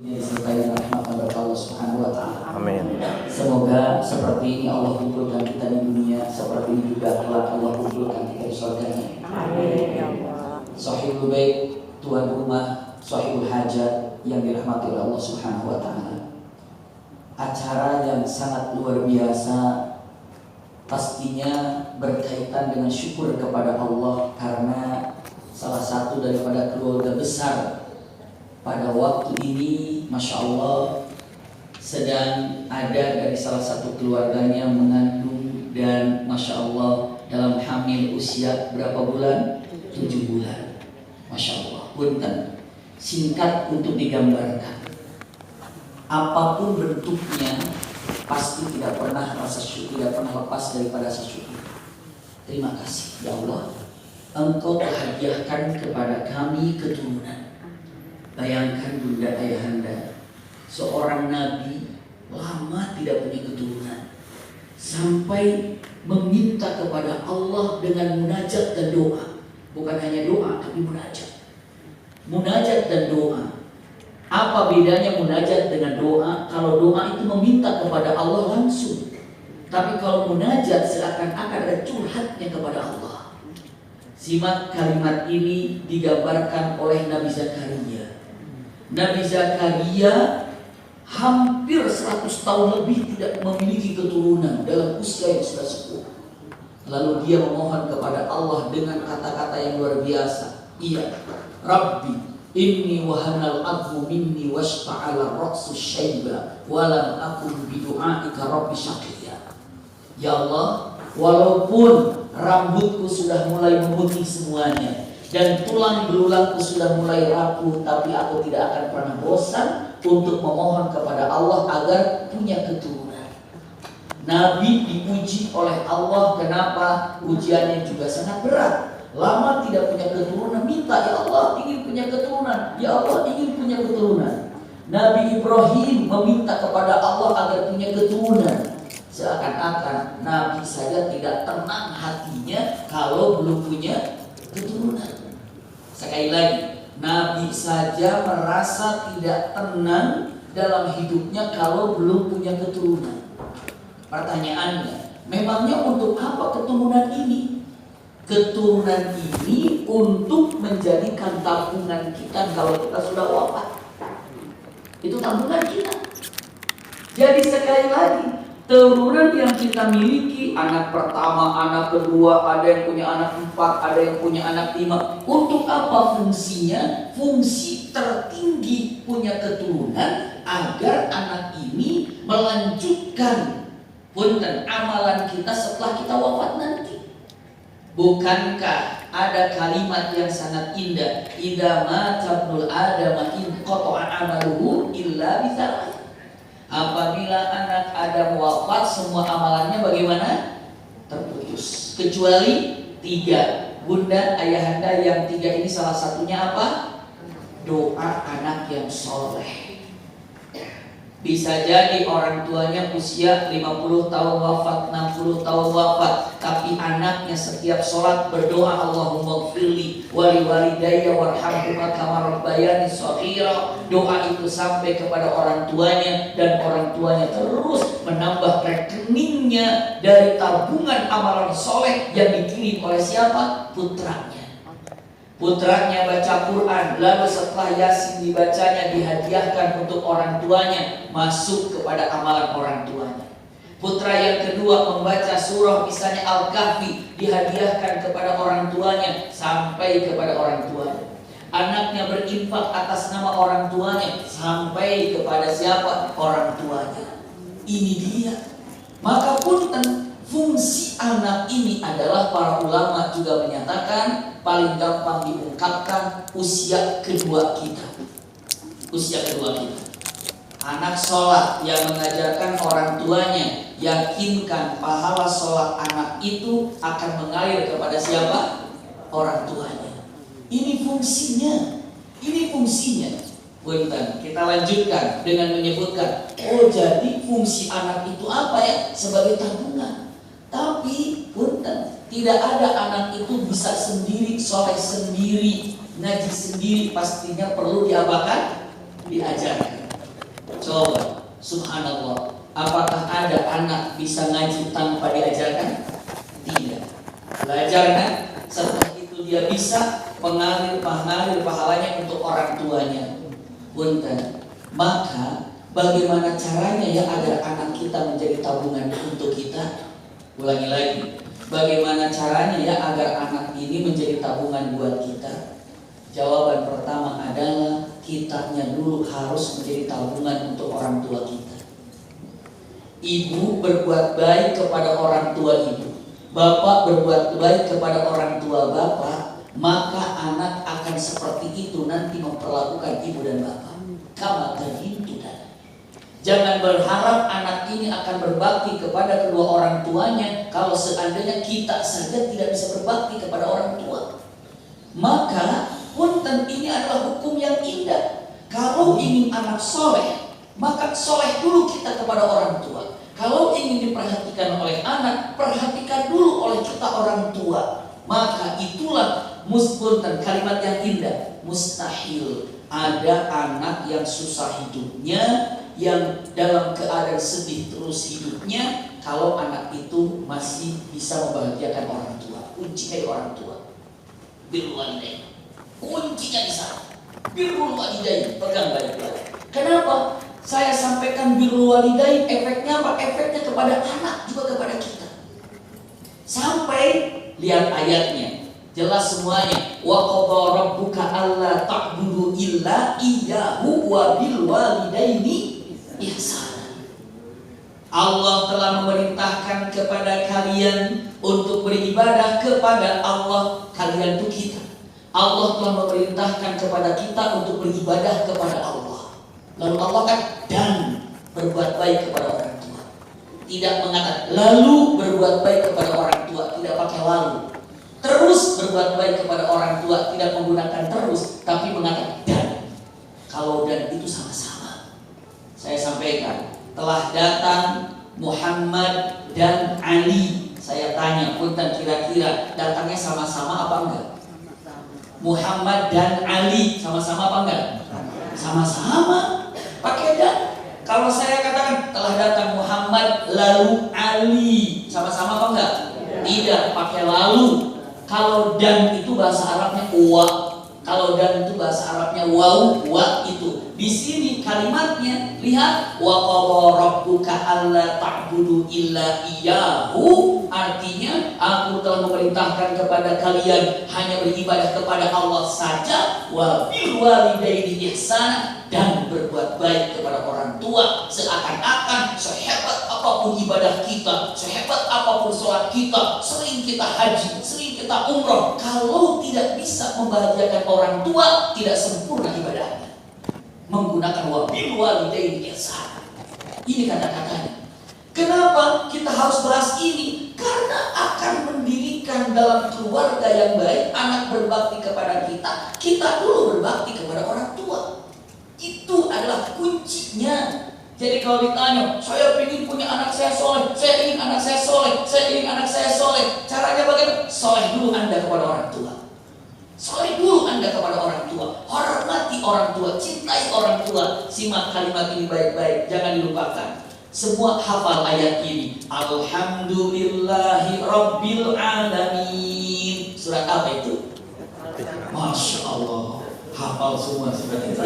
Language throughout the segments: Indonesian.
disertai rahmat Allah Subhanahu wa taala. Amin. Semoga seperti ini Allah kumpulkan kita di dunia, seperti ini juga kelak Allah kumpulkan kita di surganya. Amin ya Allah. Sahibul bait, tuan rumah, sahibul hajat yang dirahmati oleh Allah Subhanahu wa taala. Acara yang sangat luar biasa, pastinya berkaitan dengan syukur kepada Allah karena salah satu daripada keluarga besar pada waktu ini, Masya Allah, sedang ada dari salah satu keluarganya mengandung dan Masya Allah dalam hamil usia berapa bulan? 7 bulan. Masya Allah. Punten, singkat untuk digambarkan. Apapun bentuknya, pasti tidak pernah rasa syukur, tidak pernah lepas daripada rasa syukur. Terima kasih ya Allah, Engkau hadiahkan kepada kami keturunan. Bayangkan bunda ayahanda, seorang nabi lama tidak punya keturunan, sampai meminta kepada Allah dengan munajat dan doa. Bukan hanya doa, tapi munajat. Munajat dan doa. Apa bedanya munajat dengan doa? Kalau doa itu meminta kepada Allah langsung, tapi kalau munajat seakan-akan ada curhatnya kepada Allah. Simak kalimat ini digambarkan oleh Nabi Zakaria. Nabi Zakaria hampir 100 tahun lebih tidak memiliki keturunan dalam usia yang sudah sepuh. Lalu dia memohon kepada Allah dengan kata-kata yang luar biasa. Iya, Rabbi, inni wahanal admu minni washta'ala ra'su syaiba walam akun bidu'aika Rabbi syaqiyya. Ya Allah, walaupun rambutku sudah mulai memutih semuanya dan tulang belulangku sudah mulai rapuh, tapi aku tidak akan pernah bosan untuk memohon kepada Allah agar punya keturunan. Nabi diuji oleh Allah. Kenapa? Ujiannya juga sangat berat. Lama tidak punya keturunan, minta, ya Allah ingin punya keturunan, ya Allah ingin punya keturunan. Nabi Ibrahim meminta kepada Allah agar punya keturunan. Seakan-akan Nabi saja tidak tenang hatinya kalau belum punya keturunan. Sekali lagi, Nabi saja merasa tidak tenang dalam hidupnya kalau belum punya keturunan. Pertanyaannya, memangnya untuk apa keturunan ini? Keturunan ini untuk menjadikan tabungan kita kalau kita sudah wafat. Itu tabungan kita. Jadi sekali lagi, turunan yang kita miliki, anak pertama, anak kedua, ada yang punya anak 4, ada yang punya anak 5. Untuk apa fungsinya? Fungsi tertinggi punya keturunan agar anak ini melanjutkan punten amalan kita setelah kita wafat nanti. Bukankah ada kalimat yang sangat indah, idza mata ibnul adama in qata'a amaluhu illa bithalathin. Apabila anak Adam wafat, semua amalannya bagaimana? Terputus. Kecuali 3. Bunda, ayahanda yang 3 ini salah satunya apa? Doa anak yang soleh. Bisa jadi orang tuanya usia 50 tahun wafat, 60 tahun wafat, tapi anaknya setiap sholat berdoa Allahumma gfirli wali walidayya warhamhuma kama rabbayani shaghira. Doa itu sampai kepada orang tuanya dan orang tuanya terus menambah rekeningnya dari tabungan amalan soleh yang dikirim oleh siapa? Putranya. Putranya baca Quran, lalu setelah Yasin dibacanya dihadiahkan untuk orang tuanya, masuk kepada amalan orang tuanya. Putra yang kedua membaca surah misalnya Al-Kahfi, dihadiahkan kepada orang tuanya sampai kepada orang tuanya. Anaknya berinfak atas nama orang tuanya sampai kepada siapa? Orang tuanya. Ini dia. Maka punten, fungsi anak ini adalah para ulama juga menyatakan paling gampang diungkapkan usia kedua kita. Usia kedua kita. Anak sholat yang mengajarkan orang tuanya, yakinkan pahala sholat anak itu akan mengalir kepada siapa? Orang tuanya. Ini fungsinya. Ini fungsinya. Punten, kita lanjutkan dengan menyebutkan, oh jadi fungsi anak itu apa ya? Sebagai tabungan. Tapi punten, tidak ada anak itu bisa sendiri, soleh sendiri, ngaji sendiri, pastinya perlu diapakan? Diajarkan. Coba, subhanallah, apakah ada anak bisa ngaji tanpa diajarkan? Tidak. Belajarkan, setelah itu dia bisa mengalir pahalanya untuk orang tuanya. Punten. Maka bagaimana caranya ya agar anak kita menjadi tabungan untuk kita? Ulangi lagi. Bagaimana caranya ya agar anak ini menjadi tabungan buat kita? Jawaban pertama adalah kitanya dulu harus menjadi tabungan untuk orang tua kita. Ibu berbuat baik kepada orang tua ibu, bapak berbuat baik kepada orang tua bapak, maka anak akan seperti itu nanti memperlakukan ibu dan bapak. Kama tadintu dan. Jangan berharap anak ini akan berbakti kepada kedua orang tuanya kalau seandainya kita saja tidak bisa berbakti kepada orang tua. Maka punten, ini adalah hukum yang indah. Kalau ingin anak soleh, maka soleh dulu kita kepada orang tua. Kalau ingin diperhatikan oleh anak, perhatikan dulu oleh kita orang tua. Maka itulah punten, kalimat yang indah. Mustahil ada anak yang susah hidupnya, yang dalam keadaan sedih terus hidupnya, kalau anak itu masih bisa membahagiakan orang tua. Kunci dari orang tua, birrul walidain. Kuncinya di sana. Birrul walidain, pegang baik-baik. Kenapa saya sampaikan birrul walidain? Efeknya apa? Efeknya kepada anak juga kepada kita. Sampai lihat ayatnya. Jelas semuanya. Wa qadha rabbuka alla ta'budu illa iyyahu wa bil walidaini ihsana. Allah telah memerintahkan kepada kalian untuk beribadah kepada Allah. Kalian itu kita. Allah telah memerintahkan kepada kita untuk beribadah kepada Allah. Lalu Allah kan dan berbuat baik kepada orang tua. Tidak mengatakan lalu berbuat baik kepada orang tua, tidak pakai lalu. Terus berbuat baik kepada orang tua, tidak menggunakan terus, tapi mengatakan dan. Kalau dan itu sama-sama. Saya sampaikan, telah datang Muhammad dan Ali. Saya tanya, punten, kira-kira datangnya sama-sama apa enggak? Muhammad dan Ali sama-sama apa enggak? Sama-sama. Pakai dan. Kalau saya katakan telah datang Muhammad lalu Ali, sama-sama apa enggak? Tidak, pakai lalu. Kalau dan itu bahasa Arabnya wa. Kalau dan itu bahasa Arabnya waw, wa itu. Di sini kalimatnya lihat wa qadha rabbuka alla ta'budu illa iyyahu, artinya aku telah memerintahkan kepada kalian hanya beribadah kepada Allah saja, wa bil walidaini ihsana, dan berbuat baik kepada orang tua. Seakan-akan sehebat apapun ibadah kita, sehebat apapun sholat kita, sering kita haji, sering kita umroh, kalau tidak bisa membahagiakan orang tua, tidak sempurna ibadahnya. Menggunakan wabil walidain ihsan. Ini kata-katanya. Kenapa kita harus bahas ini? Karena akan mendirikan dalam keluarga yang baik, anak berbakti kepada kita, kita dulu berbakti kepada orang tua. Itu adalah kuncinya. Jadi kalau ditanya, saya ingin punya anak saya soleh, saya ingin anak saya soleh, saya ingin anak saya soleh. Caranya bagaimana? Soleh dulu Anda kepada orang tua. Soleh dulu Anda kepada orang tua. Hormati orang tua, cintai orang tua. Simak kalimat ini baik-baik, jangan dilupakan. Semua hafal ayat ini. Alhamdulillahi Rabbil Alamin. Surat apa itu? Masya Allah. Hafal semua seperti itu.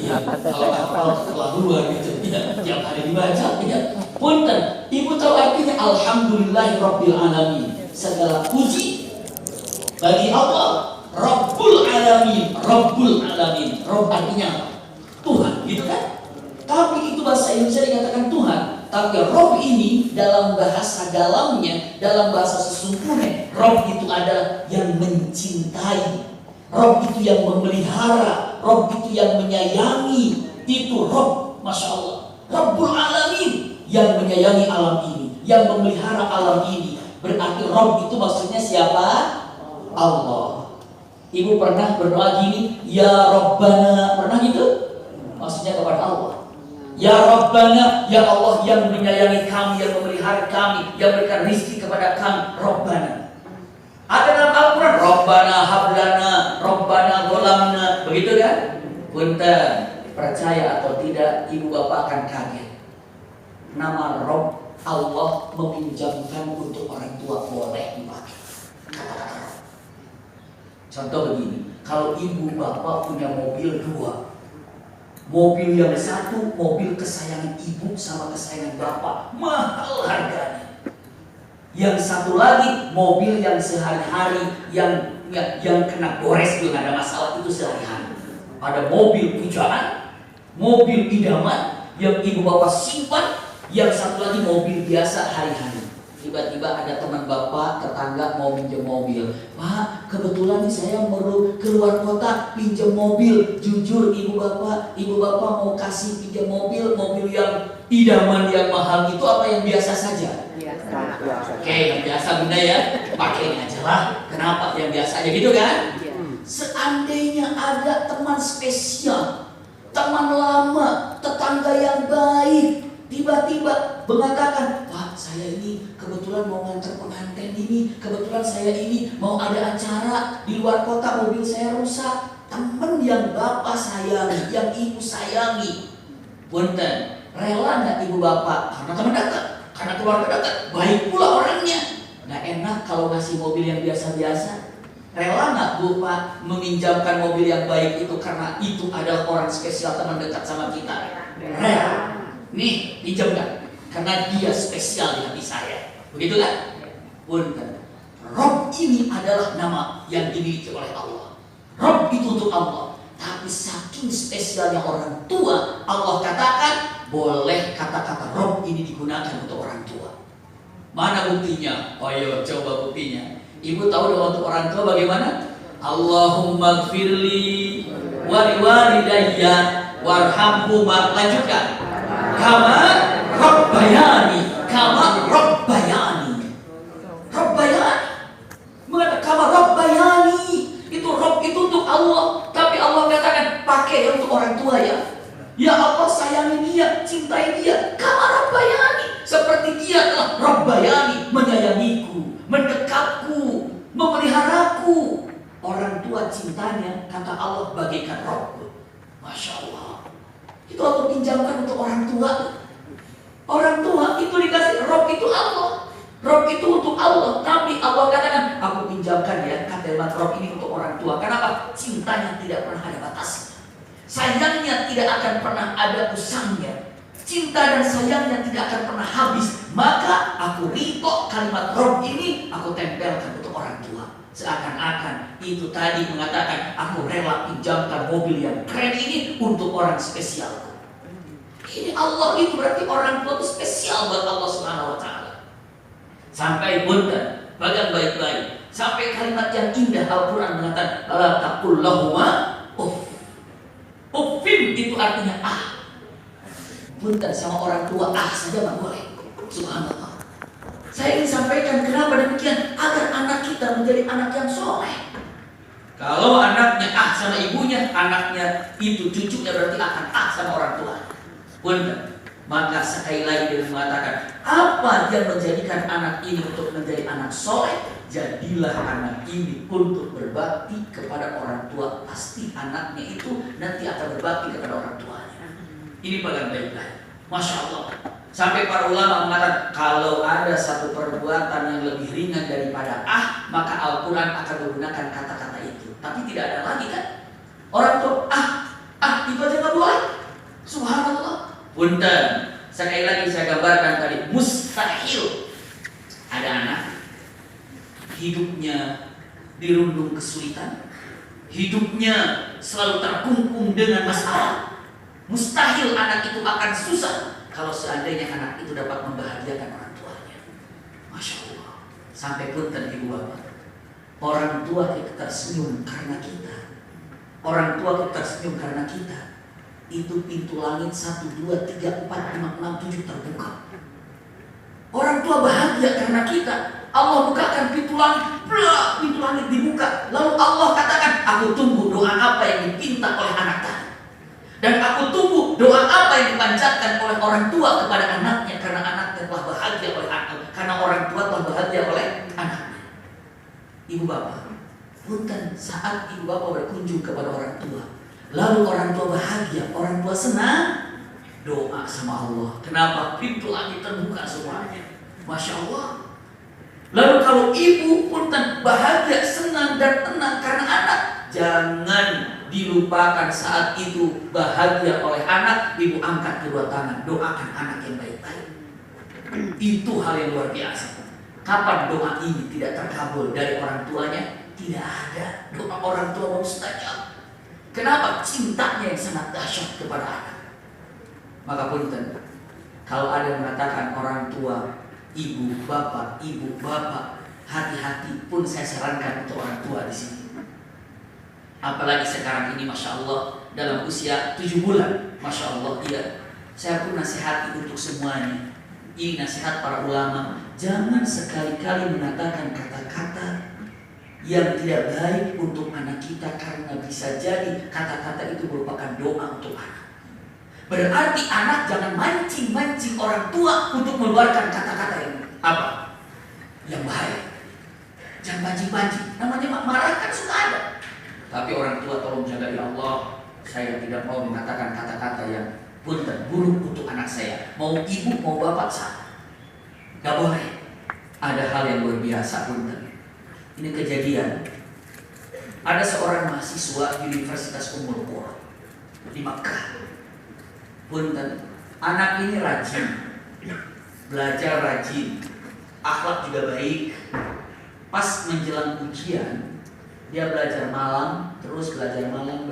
Ya, kalau hafal kelaluan gitu, ya, tiap hari dibaca. Ya. Punten, ibu tahu artinya Alhamdulillahi Rabbil Alamin. Segala puji bagi Allah. Rabbul Alamin. Rabbul Alamin. Rabb artinya apa? Tuhan, gitu kan? Tapi itu bahasa Indonesia dikatakan Tuhan. Tapi Rabb ini dalam bahasa dalamnya, dalam bahasa sesungguhnya, Rabb itu adalah yang mencintai. Rabb itu yang memelihara, Rabb itu yang menyayangi. Itu Rabb, Masya Allah. Rabbul Alamin, yang menyayangi alam ini, yang memelihara alam ini. Berarti Rabb itu maksudnya siapa? Allah. Ibu pernah berdoa gini, Ya Rabbana, pernah gitu? Maksudnya kepada Allah. Ya Rabbana, Ya Allah yang menyayangi kami, yang memelihara kami, yang memberikan rizki kepada kami, Rabbana. Ada dalam Al-Quran, Rabbana hablana, Rabbana golamna, begitu kan? Punten, percaya atau tidak, ibu bapak akan kaget. Nama Rob Allah meminjamkan untuk orang tua boleh dipakai. Contoh begini, kalau ibu bapak punya mobil 2, mobil yang satu mobil kesayangan ibu sama kesayangan bapak, mahal harganya. Yang satu lagi mobil yang sehari-hari yang kena gores juga nggak ada masalah, itu sehari-hari. Ada mobil pujaan, mobil idaman yang ibu bapak simpan, yang satu lagi mobil biasa hari-hari. Tiba-tiba ada teman bapak, tetangga mau pinjam mobil. Pak, kebetulan nih saya perlu keluar kota pinjam mobil. Jujur ibu bapak mau kasih pinjam mobil yang idaman yang mahal itu apa yang biasa saja? Biasa. Oke, yang biasa bunda ya, pakai aja lah. Kenapa yang biasa aja gitu kan? Seandainya ada teman spesial, teman lama, tetangga yang baik, tiba-tiba mengatakan, Pak, saya ini kebetulan mau ngantar pengantin ini, kebetulan saya ini mau ada acara di luar kota, mobil saya rusak. Teman yang bapak sayangi, yang ibu sayangi, punten, rela nggak ibu bapak? Karena teman dekat, karena keluarga dekat, baik pula orangnya. Nggak enak kalau ngasih mobil yang biasa-biasa. Rela nggak bu pak meminjamkan mobil yang baik itu karena itu adalah orang spesial, teman dekat sama kita? Rela. Nih, pinjam kan? Karena dia spesial di hati saya. Begitu kan? Punten. Rob ini adalah nama yang dimiliki oleh Allah. Rob itu untuk Allah. Tapi saking spesialnya orang tua, Allah katakan boleh kata-kata Rob ini digunakan untuk orang tua. Mana buktinya? Ayo coba buktinya. Ibu tahu doa untuk orang tua bagaimana? Allahumma gfirli waliwalidayya warhamhuma. Lanjutkan. Kama Rabbayani. Mengatakan kama Rabbayani. Itu Rob itu untuk Allah. Tapi Allah katakan pakai untuk orang tua ya. Ya Allah sayangi dia, cintai dia. Kama Rabbayani. Seperti dia telah Rabbayani, menyayangiku, mendekatku, memeliharaku. Orang tua cintanya, kata Allah, bagaikan Rob. Masya Allah. Itu aku pinjamkan untuk orang tua. Orang tua itu dikasih Rob itu Allah. Rob itu untuk Allah. Tapi Allah katakan aku pinjamkan ya kalimat Rob ini untuk orang tua. Kenapa? Cintanya tidak pernah ada batas. Sayangnya tidak akan pernah ada usangnya. Cinta dan sayangnya tidak akan pernah habis. Maka aku rito kalimat Rob ini aku tempelkan untuk orang tua. Seakan-akan itu tadi mengatakan aku rela pinjamkan mobil yang keren ini untuk orang spesial. Ini Allah itu berarti orang tua itu spesial buat Allah Subhanahu wa taala. Sampai punten, bagian baik-baik. Sampai kalimat yang indah Al-Qur'an mengatakan la taqul lahuma uff. Uffin itu artinya punten sama orang tua saja enggak boleh. Subhanallah. Saya ingin sampaikan kenapa demikian, agar anak kita menjadi anak yang soleh. Kalau anaknya sama ibunya, anaknya itu cucunya berarti akan sama orang tua. Benar. Maka sekali lagi dia mengatakan, apa yang menjadikan anak ini untuk menjadi anak soleh? Jadilah anak ini untuk berbakti kepada orang tua. Pasti anaknya itu nanti akan berbakti kepada orang tuanya. Ini pegang baik-baik. Masya Allah. Sampai para ulama mengatakan kalau ada satu perbuatan yang lebih ringan daripada maka Al-Quran akan menggunakan kata-kata itu. Tapi tidak ada lagi kan? Orang tua itu aja nggak boleh. Subhanallah. Punten. Sekali lagi saya gambarkan tadi, mustahil ada anak hidupnya dirundung kesulitan, hidupnya selalu terkungkung dengan masalah. Mustahil anak itu akan susah kalau seandainya anak itu dapat membahagiakan orang tuanya. Masya Allah. Sampai punten ibu bapak, orang tua kita tersenyum karena kita. Orang tua kita tersenyum karena kita. Itu pintu langit 1, 2, 3, 4, 5, 6, 7 terbuka. Orang tua bahagia karena kita. Allah bukakan pintu langit dibuka. Lalu Allah katakan, aku tunggu doa apa yang dipinta oleh anak tadi. Dan aku tunggu doa apa yang dipanjatkan oleh orang tua kepada anaknya. Karena anaknya telah bahagia oleh anaknya. Karena orang tua telah bahagia oleh anaknya. Ibu bapak, punten saat ibu bapak berkunjung kepada orang tua, Lalu orang tua bahagia, orang tua senang, doa sama Allah. Kenapa? Pintu langit terbuka semuanya. Masya Allah. Lalu kalau ibu pun bahagia, senang dan tenang karena anak, jangan dilupakan saat itu bahagia oleh anak, ibu angkat kedua tangan, doakan anak yang baik-baik. Itu hal yang luar biasa. Kapan doa ini tidak terkabul dari orang tuanya? Tidak ada. Doa orang tua mustajab. Kenapa? Cintanya yang sangat dahsyat kepada anak. Maka punten, kalau ada yang mengatakan orang tua, ibu bapak, hati-hati pun saya sarankan untuk orang tua di sini. Apalagi sekarang ini, masya Allah, dalam usia 7 bulan, masya Allah, iya. Saya pun nasihati untuk semuanya. Ini nasihat para ulama. Jangan sekali-kali mengatakan kata-kata yang tidak baik untuk anak kita, karena bisa jadi kata-kata itu merupakan doa untuk anak. Berarti anak jangan mancing-mancing orang tua untuk mengeluarkan kata-kata yang apa? Yang bahaya. Jangan mancing-mancing. Namanya marah kan sudah ada. Tapi orang tua tolong jaga, ya Allah, saya tidak mau mengatakan kata-kata yang punten buruk untuk anak saya. Mau ibu, mau bapak salah. Gak boleh. Ada hal yang luar biasa punten. Ini kejadian. Ada seorang mahasiswa di Universitas Ummul Qura di Makkah. Punten, anak ini rajin, belajar rajin, akhlak juga baik. Pas menjelang ujian, dia belajar malam, terus belajar malam.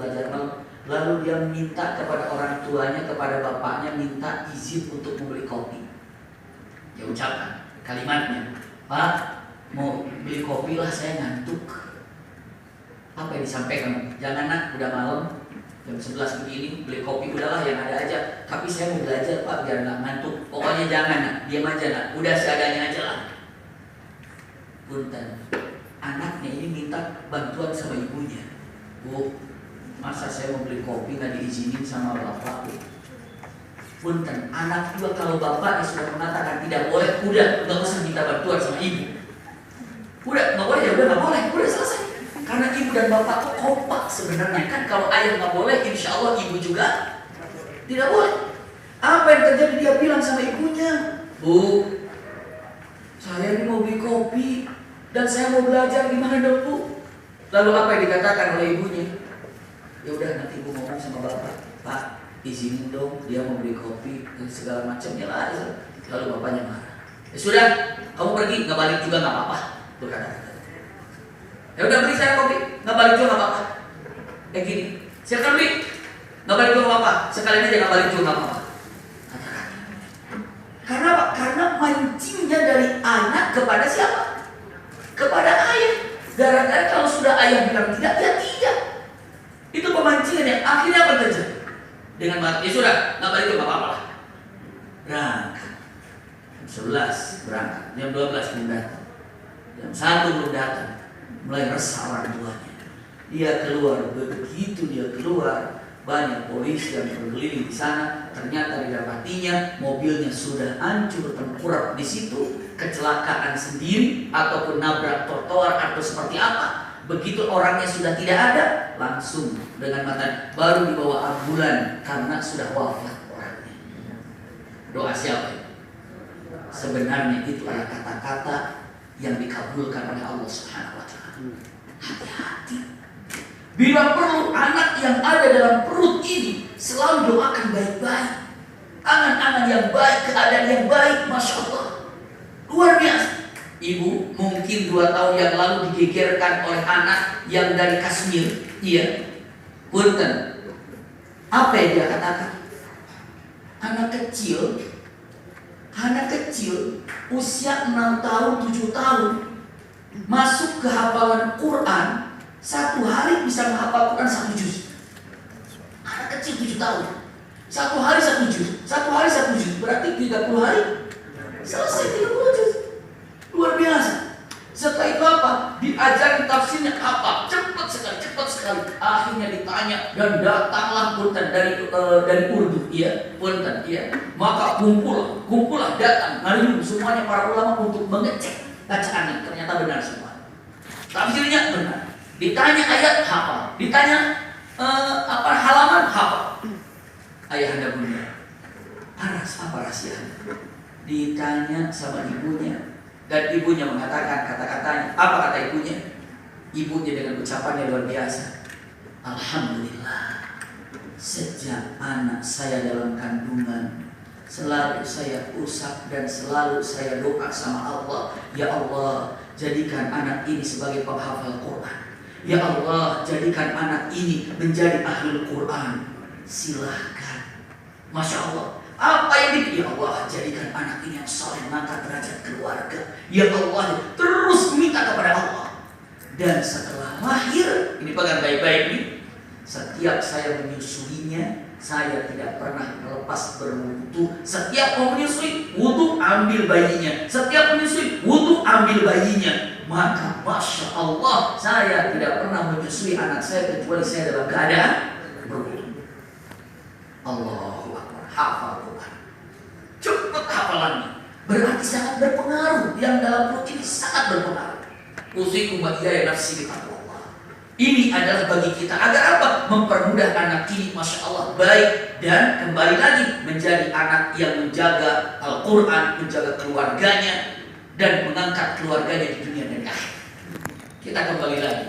Lalu dia minta kepada orang tuanya, kepada bapaknya, minta izin untuk membeli kopi. Dia ucapkan kalimatnya, Pak, mau beli kopi lah, saya ngantuk. Apa yang disampaikan? Jangan nak, udah malam, jam 11 begini, beli kopi udahlah yang ada aja. Tapi saya mau belajar Pak, biar nggak ngantuk. Pokoknya jangan nak, diam aja nak, udah seadanya aja lah. Punten, anaknya ini minta bantuan sama ibunya. Bu, masa saya mau beli kopi nggak diizinin sama bapak? Punten, anak juga kalau bapaknya sudah mengatakan tidak boleh, udah nggak usah minta bantuan sama ibu. Udah nggak boleh, ya udah nggak boleh, udah selesai. Karena ibu dan bapak tuh kompak sebenarnya kan. Kalau ayah nggak boleh, insya Allah ibu juga tidak boleh. Apa yang terjadi? Dia bilang sama ibunya, Bu, saya ini mau beli kopi dan saya mau belajar, gimana dong Bu? Lalu apa yang dikatakan oleh ibunya? Ya udah nanti ibu ngomong sama bapak, Pak, izinin dong dia mau beli kopi dan segala macamnya lah. Lalu bapaknya marah. Ya sudah, kamu pergi, nggak balik juga nggak apa-apa, berkata. Ya udah beli saya kopi, nggak balik juga nggak apa-apa. Kayak gini, silakan beli, nggak balik juga nggak apa-apa. Sekalian aja nggak balik juga nggak apa-apa. Karena apa? Karena mancingnya dari anak kepada siapa? Kepada ayah. Gara-gara kalau sudah ayah bilang tidak, ya tidak. Itu pemancingan yang akhirnya apa terjadi? Dengan mati, ya sudah, nggak balik juga nggak apa-apa lah. Berangkat. Jam 11 berangkat, jam 12 belum datang, jam 1 belum datang. Mulai resah orang tuanya. Dia keluar, begitu dia keluar, banyak polisi yang berkeliling di sana. Ternyata didapatinya mobilnya sudah hancur tengkurap di situ, kecelakaan sendiri ataupun nabrak trotoar atau seperti apa. Begitu orangnya sudah tidak ada, langsung dengan mata baru dibawa ambulan karena sudah wafat orangnya. Doa siapa? Sebenarnya itu adalah kata-kata yang dikabulkan oleh Allah Subhanahu wa Ta'ala. Hati-hati. Bila perlu, anak yang ada dalam perut ini selalu doakan baik-baik. Angan-angan yang baik, keadaan yang baik, Masya Allah. Luar biasa. Ibu mungkin 2 tahun yang lalu digegerkan oleh anak yang dari Kashmir. Iya. Punten. Apa yang dia katakan? Anak kecil usia 6 tahun, 7 tahun masuk ke hafalan Quran, 1 hari bisa menghafal Quran 1 juz. Anak kecil 7 tahun 1 hari 1 juz, 1 hari 1 juz, berarti 30 hari selesai 30 juz. Luar biasa. Setelah itu apa? Diajarin tafsirnya apa? Cepat sekali. Akhirnya ditanya dan datanglah punten dari Urdu, iya, punten, iya. Maka kumpullah datang ngalimu semuanya para ulama untuk mengecek bacaannya. Ternyata benar semua. Tafsirnya benar. Ditanya ayat hafal, ditanya halaman hafal. Ayahanda bunda, panas apa rahasianya? Ditanya sama ibunya, dan ibunya mengatakan kata-katanya. Apa kata ibunya? Ibunya dengan ucapannya luar biasa. Alhamdulillah, sejak anak saya dalam kandungan, selalu saya usap dan selalu saya doa sama Allah. Ya Allah, jadikan anak ini sebagai penghafal Quran. Ya Allah, jadikan anak ini menjadi ahlul Quran. Silahkan. Masya Allah. Apa yang ya Allah, jadikan anak ini yang soleh, mengangkat derajat keluarga. Ya Allah, terus minta kepada Allah. Dan setelah lahir, ini pegang baik-baik nih, setiap saya menyusuinya, saya tidak pernah melepas berwudu. Setiap mau menyusui, wudu ambil bayinya. Setiap menyusui, wudu ambil bayinya. Maka Masya Allah, saya tidak pernah menyusui anak saya kecuali saya dalam keadaan berwudu. Allahu Akbar, hafal Quran. Cepat hafalannya. Berarti sangat berpengaruh. Yang dalam perut ini sangat berpengaruh. Usikum wa iyaya nafsi bittaqwallah. Ini adalah bagi kita agar apa? Mempermudah anak ini, Masya Allah, baik, dan kembali lagi menjadi anak yang menjaga Al-Quran, menjaga keluarganya, dan mengangkat keluarganya di dunia dan akhirat. Kita kembali lagi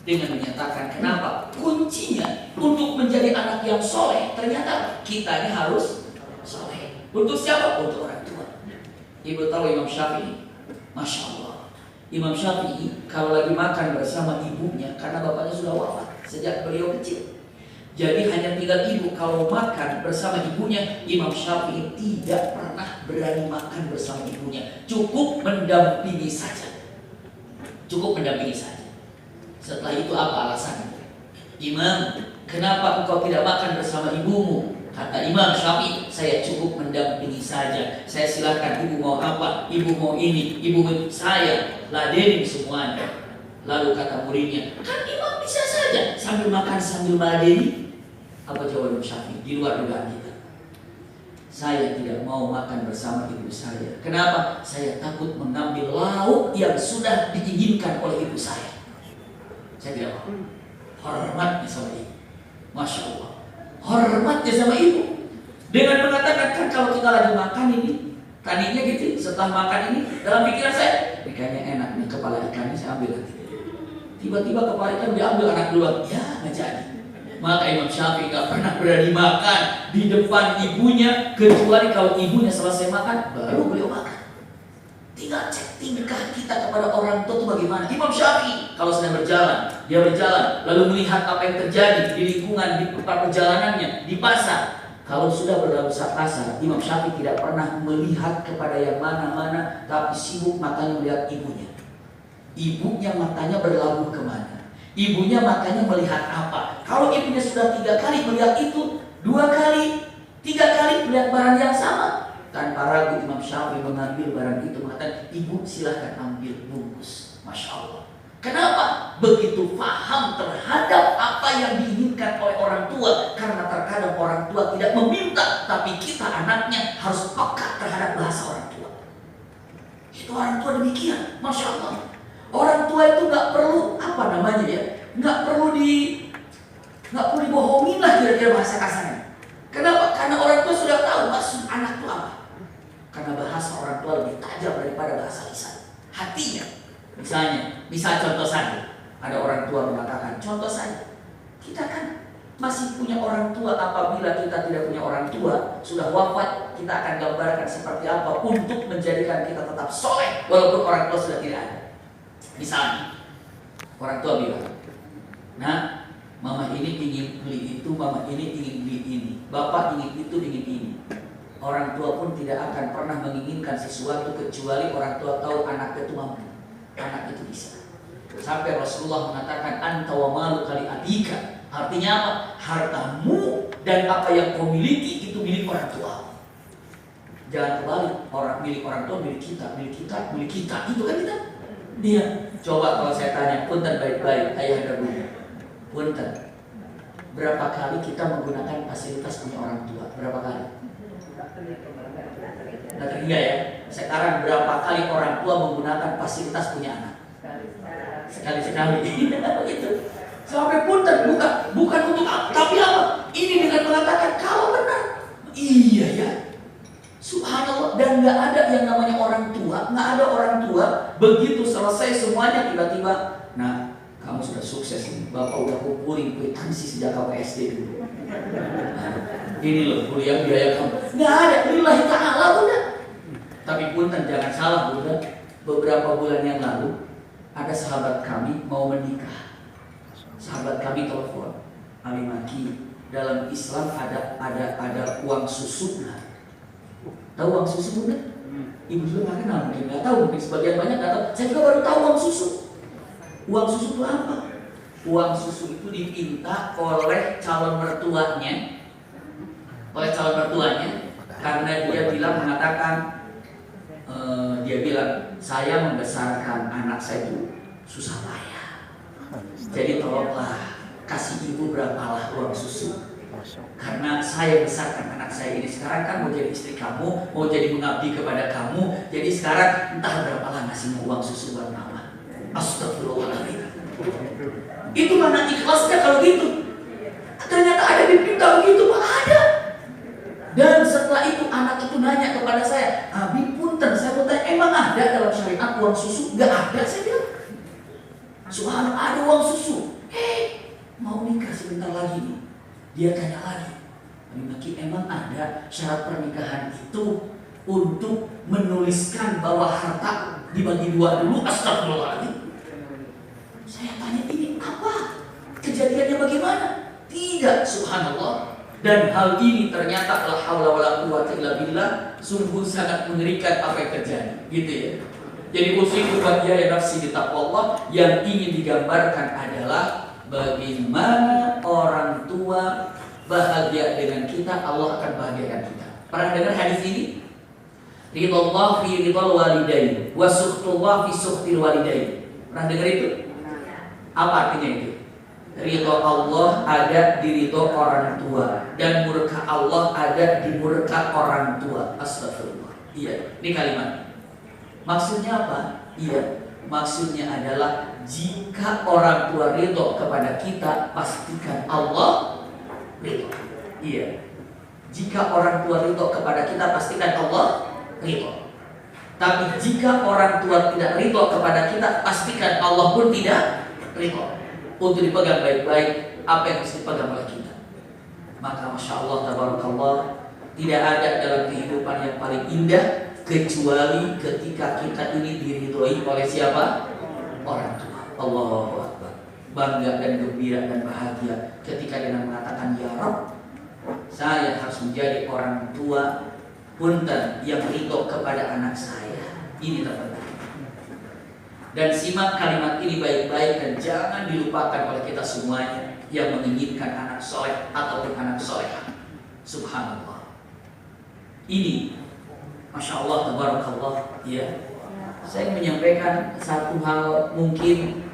dengan menyatakan kenapa kuncinya untuk menjadi anak yang soleh. Ternyata kita ini harus soleh. Untuk siapa? Untuk orang tua. Ibu tahu Imam Syafi'i? Masya Allah, Imam Syafi'i kalau lagi makan bersama ibunya, karena bapaknya sudah wafat sejak beliau kecil, jadi hanya tinggal ibu. Kalau makan bersama ibunya, Imam Syafi'i tidak pernah berani makan bersama ibunya. Cukup mendampingi saja. Cukup mendampingi saja. Setelah itu apa alasannya? Imam, kenapa engkau tidak makan bersama ibumu? Kata Imam Syafi'i, saya cukup mendampingi saja. Saya silakan, ibu mau apa, ibu mau ini, ibu mau itu. Saya ladenin semuanya. Lalu kata muridnya, kan imam bisa saja sambil makan sambil meladeni. Apa jawaban Syafi'i? Di luar dugaan kita. Saya tidak mau makan bersama ibu saya. Kenapa? Saya takut mengambil lauk yang sudah diinginkan oleh ibu saya. Saya tidak mau. Hormatnya sama ibu. Masya Allah, hormatnya sama ibu. Dengan mengatakan, kan kalau kita lagi makan ini, tadinya gitu, setelah makan ini, dalam pikiran saya, ikannya enak nih, kepala ikannya saya ambil nanti. Tiba-tiba kepala ikan diambil anak duluan, ya nggak jadi. Maka Imam Syafi'i nggak pernah berani makan di depan ibunya, kecuali kalau ibunya selesai makan, baru beliau makan. Tinggal cek tingkah kita kepada orang tua itu bagaimana. Imam Syafi'i kalau sedang berjalan, dia berjalan lalu melihat apa yang terjadi di lingkungan, di tempat perjalanannya, di pasar. Kalau sudah berlalu pasar, Imam Syafi'i tidak pernah melihat kepada yang mana-mana, tapi sibuk matanya melihat ibunya. Ibunya matanya berlabuh kemana? Ibunya matanya melihat apa? Kalau ibunya sudah 3 kali melihat itu, 2 kali, 3 kali melihat barang yang sama, tanpa ragu Imam Syafi'i mengambil barang itu, mengatakan, ibu silahkan ambil, bungkus. Masya Allah. Kenapa? Begitu paham terhadap apa yang diinginkan oleh orang tua. Karena terkadang orang tua tidak meminta, tapi kita anaknya harus peka terhadap bahasa orang tua. Itu orang tua demikian. Masya Allah. Orang tua itu nggak perlu apa namanya ya, nggak perlu dibohongin lah kira-kira bahasa kasarnya. Kenapa? Karena orang tua sudah tahu maksud anak itu apa. Karena bahasa orang tua lebih tajam daripada bahasa lisan. Hatinya, misal contoh saja, ada orang tua mengatakan, contoh saja, kita kan masih punya orang tua. Apabila kita tidak punya orang tua, sudah wafat, kita akan gambarkan seperti apa untuk menjadikan kita tetap soleh walaupun orang tua sudah tidak ada. Misalnya, orang tua bilang, nah, mama ini ingin beli itu, mama ini ingin beli ini, bapak ingin itu, ingin ini. Orang tua pun tidak akan pernah menginginkan sesuatu kecuali orang tua tahu anak itu mampu, anak itu bisa. Sampai Rasulullah mengatakan, anta wa malu kali abika. Artinya apa? Hartamu dan apa yang kau miliki itu milik orang tua. Jangan kembali, milik orang tua milik kita, milik kita, milik kita. Itu kan kita. Dia, coba kalau saya tanya, punten baik-baik, ayah dan bunda, punten, berapa kali kita menggunakan fasilitas punya orang tua? Berapa kali? Nah, terhingga ya. Sekarang berapa kali orang tua menggunakan fasilitas punya anak? Sekali-sekali. Begitu. Sampai punten, bukan untuk apa, tapi apa? Ini dengan mengatakan kalau benar, iya ya, subhanallah. Dan nggak ada yang namanya orang tua, nggak ada orang tua begitu selesai semuanya tiba-tiba, nah kamu sudah sukses nih, bapak udah kumpulin kwitansi sejak kamu SD dulu. Nah, ini loh kuliah biaya kamu, nggak ada, lillahi ta'ala bunda. Tapi punten jangan salah bunda, beberapa bulan yang lalu ada sahabat kami mau menikah. Sahabat kami telepon, Alimaki, dalam Islam ada uang susu nggak? Tahu uang susu bunda? Ibu juga nggak kenal, mungkin nggak tahu, mungkin sebagian banyak nggak tahu. Saya juga baru tahu uang susu. Uang susu itu apa? Uang susu itu dipinta oleh calon mertuanya, karena dia bilang saya membesarkan anak saya itu susah payah. Jadi tolonglah kasih ibu berapalah uang susu. Karena saya besarkan anak saya ini sekarang kan mau jadi istri kamu, mau jadi mengabdi kepada kamu. Jadi sekarang entah berapalah ngasih uang susu buat mama. Astagfirullahaladzim. Itu mana ikhlasnya kalau gitu? Ternyata ada dipinta begitu, Pak, ada. Dan setelah itu anak itu nanya kepada saya, Abi punten, saya mau tanya, emang ada dalam syariat uang susu? Gak ada, saya bilang. Subhanallah, ada uang susu. Mau nikah sebentar lagi nih. Dia tanya lagi, Maki, emang ada syarat pernikahan itu untuk menuliskan bahwa harta dibagi dua dulu? Astagfirullahaladzim. Saya tanya, ini apa? Kejadiannya bagaimana? Tidak, subhanallah. Dan hal ini ternyata la haula wala quwwata illa billah, sungguh sangat mengerikan apa yang terjadi, gitu ya. Jadi usiku ya nafsi di taqwallah, yang ingin digambarkan adalah bagaimana orang tua bahagia dengan kita, Allah akan bahagiakan kita. Pernah dengar hadis ini? Ridallah fi ridal walidain wa sukhtullah fi sukhtil walidain. Pernah dengar itu? Apa artinya itu? Ridho Allah ada di ridho orang tua, dan murka Allah ada di murka orang tua. Astagfirullah. Iya, ini kalimat. Maksudnya apa? Iya, maksudnya adalah jika orang tua ridho kepada kita, pastikan Allah ridho. Iya. Jika orang tua ridho kepada kita, pastikan Allah ridho. Tapi jika orang tua tidak ridho kepada kita, pastikan Allah pun tidak ridho. Untuk dipegang baik-baik apa yang harus dipegang oleh kita. Maka Masya Allah, tabarakallah, tidak ada dalam kehidupan yang paling indah kecuali ketika kita ini diridhoi oleh siapa? Orang tua. Allahu Akbar. Bangga dan gembira dan bahagia ketika dengan mengatakan, ya Rabb, saya harus menjadi orang tua punten yang ridho kepada anak saya. Ini terpenting. Dan simak kalimat ini baik-baik dan jangan dilupakan oleh kita semuanya yang menginginkan anak soleh ataupun anak solehah. Subhanallah. Ini, Masya Allah, tabarakallah, ya. Saya menyampaikan satu hal mungkin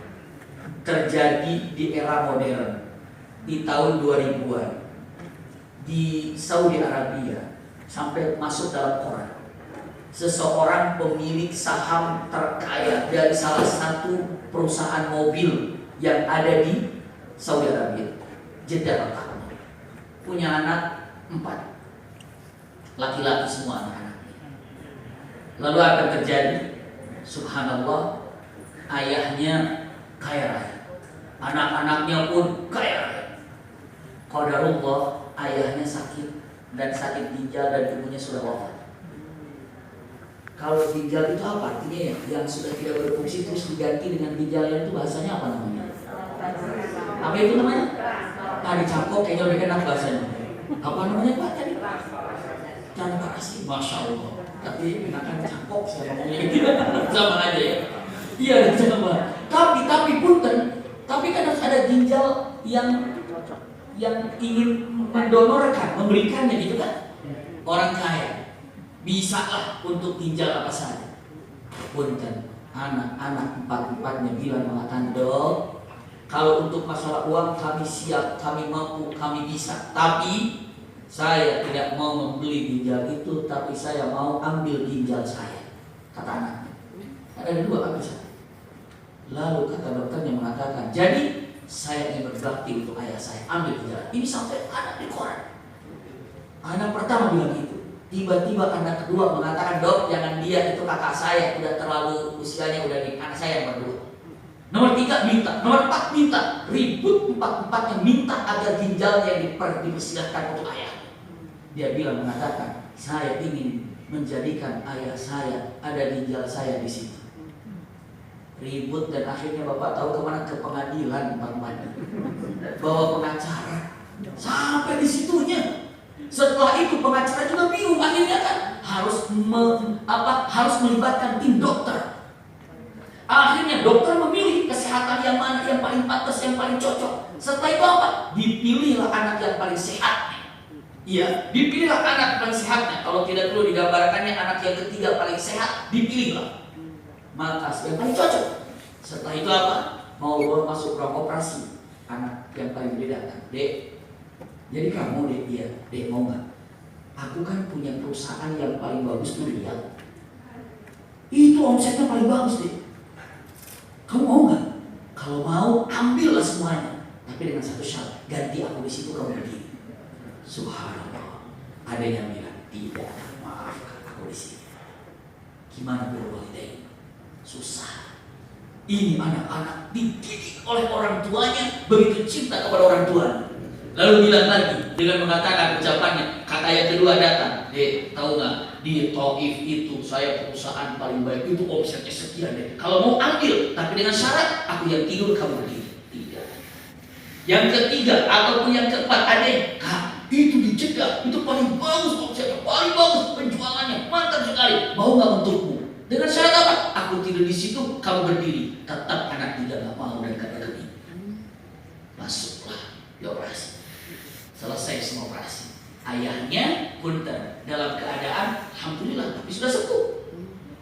terjadi di era modern di tahun 2000-an di Saudi Arabia, sampai masuk dalam Quran. Seseorang pemilik saham terkaya dari salah satu perusahaan mobil yang ada di Saudi Arabia, Jeddah letaknya, punya anak 4, laki-laki semua anak-anaknya. Lalu akan terjadi, subhanallah, ayahnya kaya raya, anak-anaknya pun kaya raya. Qadarullah, ayahnya sakit dan sakit ginjal dan ibunya sudah wafat. Kalau ginjal itu apa artinya ya? Yang sudah tidak berfungsi terus diganti dengan ginjal yang itu bahasanya apa namanya? Apa itu namanya? Dicangkok, kayaknya lebih enak bahasanya. Apa namanya Pak tadi? Transportasi. Masya Allah. Tapi enakan cangkok saya ngomongnya gitu. Sama aja ya. Iya, sama. Tapi punten. Tapi kan harus ada ginjal yang ingin mendonorkan, memberikannya gitu kan? Orang kaya bisa lah untuk ginjal apa saja. Punten, anak-anak 4-4-nya bilang mengatakan, Dok, kalau untuk masalah uang kami siap, kami mampu, kami bisa. Tapi saya tidak mau membeli ginjal itu, tapi saya mau ambil ginjal saya. Kata anaknya. Ada 2 kan bisa. Lalu kata dokternya mengatakan, jadi saya ingin berbakti untuk ayah saya, ambil jalan. Ini sampai anak di koran. Anak pertama bilang gitu. Tiba-tiba anak kedua mengatakan, dok, jangan dia, itu kakak saya, udah terlalu usianya, udah di anak saya yang berdua. Nomor 3 minta, nomor 4 minta, ribut empat-empatnya minta agar ginjalnya dipersilahkan untuk ayah. Dia bilang mengatakan, saya ingin menjadikan ayah saya ada ginjal saya di situ. Ribut dan akhirnya bapak tahu kemana, ke pengadilan empat-empatnya. Bawa pengacara sampai di situnya. Setelah itu pengacara juga bingung, akhirnya kan harus harus melibatkan tim dokter. Akhirnya dokter memilih kesehatan yang mana yang paling pantas, yang paling cocok. Setelah itu apa? Dipilihlah anak yang paling sehat. Iya, dipilihlah anak paling sehatnya. Kalau tidak perlu digambarkannya, anak yang ketiga paling sehat, dipilihlah. Maka yang paling cocok. Setelah itu apa? Mau masuk ruang operasi. Anak yang paling gede datang, dek. Jadi kamu dek, iya, dek mau nggak? Aku kan punya perusahaan yang paling bagus tuh Riyal. Itu omsetnya paling bagus dek. Kamu mau nggak? Kalau mau, ambillah semuanya. Tapi dengan satu syarat, ganti aku di situ, kamu berdiri. Subhanallah. Ada yang bilang, tidak, maaf, aku di sini. Gimana berwalidain? Susah. Ini anak-anak dididik oleh orang tuanya, begitu cinta kepada orang tuanya. Lalu bilang lagi dengan mengatakan ucapannya, kata yang kedua datang, tahu nggak, di Taif itu saya perusahaan paling baik, itu omsetnya sekian deh. Kalau mau ambil, tapi dengan syarat aku yang tidur, kamu berdiri. Tidak. Yang ketiga ataupun yang keempat, adek, kak, itu dicegah, itu paling bagus omsetnya, paling bagus penjualannya, mantap sekali. Mau nggak untukmu? Dengan syarat apa? Aku tidur di situ, kamu berdiri. Tetap anak tidak nggak mau dan kata kami. Masuklah di operasi. Selesai semua operasi. Ayahnya pun dalam keadaan alhamdulillah, tapi sudah sembuh.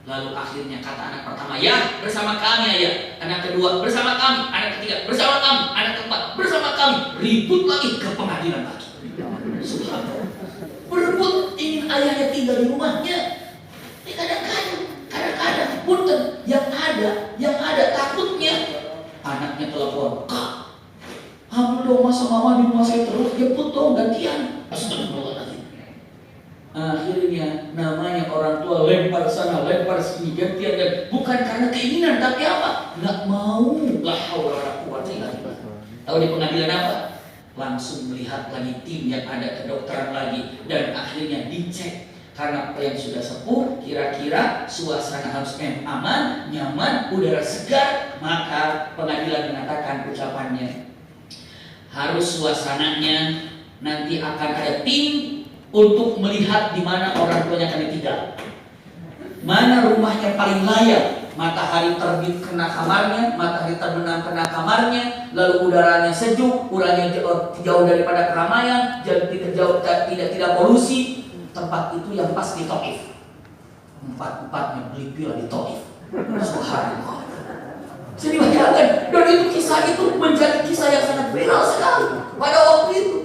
Lalu akhirnya kata anak pertama, ya bersama kami ayah. Anak kedua bersama kami. Anak ketiga bersama kami. Anak keempat bersama kami. Ribut lagi ke pengadilan lagi. Subhanallah. Berebut ingin ayahnya tinggal di rumahnya. Kadang-kadang punten yang ada takutnya anaknya telepon, kak, ambil dong, masa mama di rumah saya terus, jemput dong gantian. Astagfirullahaladzim. Akhirnya namanya orang tua lempar sana, lempar sini, gantian. Bukan karena keinginan, tapi apa? Nggak mau. La haula wala quwwata illa billah. Tahu di pengadilan apa? Langsung melihat lagi tim yang ada, kedokteran lagi, dan akhirnya dicek. Karena yang sudah sepuh, kira-kira suasana harus aman, nyaman, udara segar, maka pengadilan mengatakan ucapannya, harus suasananya nanti akan ada tim untuk melihat di mana orang tuanya akan ditinggal, mana rumahnya paling layak, matahari terbit kena kamarnya, matahari terbenam kena kamarnya, lalu udaranya sejuk, udaranya jauh daripada keramaian, tidak polusi. Tempat itu yang pas di Taif. Empat-empatnya beli pil di Taif. Subhanallah. Jadi bayangkan, dan itu kisah itu menjadi kisah yang sangat viral sekali pada waktu itu.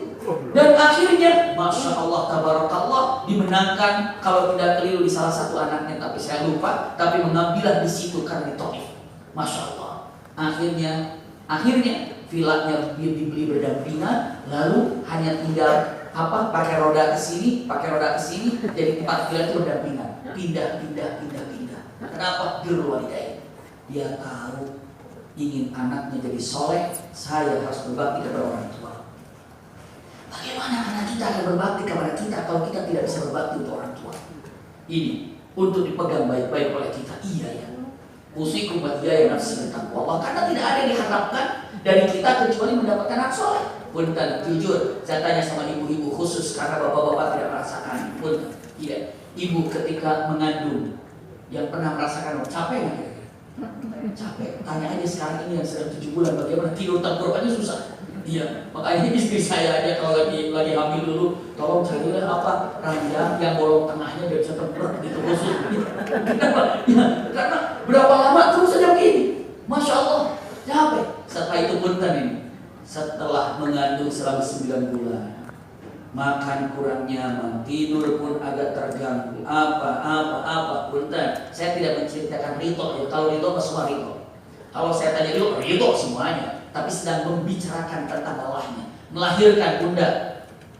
Dan akhirnya, masya Allah, tabarakallah, dimenangkan kalau tidak keliru di salah satu anaknya, tapi saya lupa. Tapi mengambillah di situ karena di Taif. Masya Allah. Akhirnya vilanya dibeli berdampingan, lalu hanya tinggal pakai roda ke sini, jadi 4 villa itu berdampingan, pindah. Kenapa? Birrul walidain. Dia tahu ingin anaknya jadi soleh, saya harus berbakti kepada orang tua. Bagaimana anak kita akan berbakti kepada kita kalau kita tidak bisa berbakti untuk orang tua? Ini untuk dipegang baik-baik oleh kita. Iya ya. Usikum wa iyaya nafsi bittaqwa. Karena tidak ada yang diharapkan dari kita kecuali mendapatkan anak soleh. Punten, jujur, saya tanya sama ibu-ibu khusus karena bapak-bapak tidak merasakan. Punten, iya, ibu ketika mengandung yang pernah merasakan capek nggak? Capek. Tanya aja sekarang ini yang sedang 7 bulan bagaimana tidur tenggorokannya susah. Iya, makanya istri saya aja kalau lagi hamil dulu, tolong carilah ranjang yang bolong tengahnya biar bisa tengkurap gitu khusus. Kenapa? Ya, karena berapa lama terus saja begini. Masya Allah, capek. Setelah itu punten ini. Setelah mengandung selama 9 bulan, makan kurang nyaman, tidur pun agak terganggu, punten. Saya tidak menceritakan Rito ya. Kalau Rito semua Rito. Kalau saya tanya Rito semuanya. tapi sedang membicarakan tentang lelahnya. Melahirkan bunda,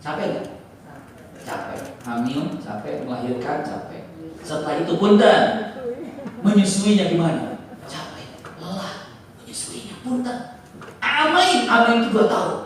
capek nggak? Capek. Hamil, capek. Melahirkan, capek. Setelah itu punten, menyusuinya gimana? Capek, lelah, menyusuinya punten. Amain itu 2 tahun.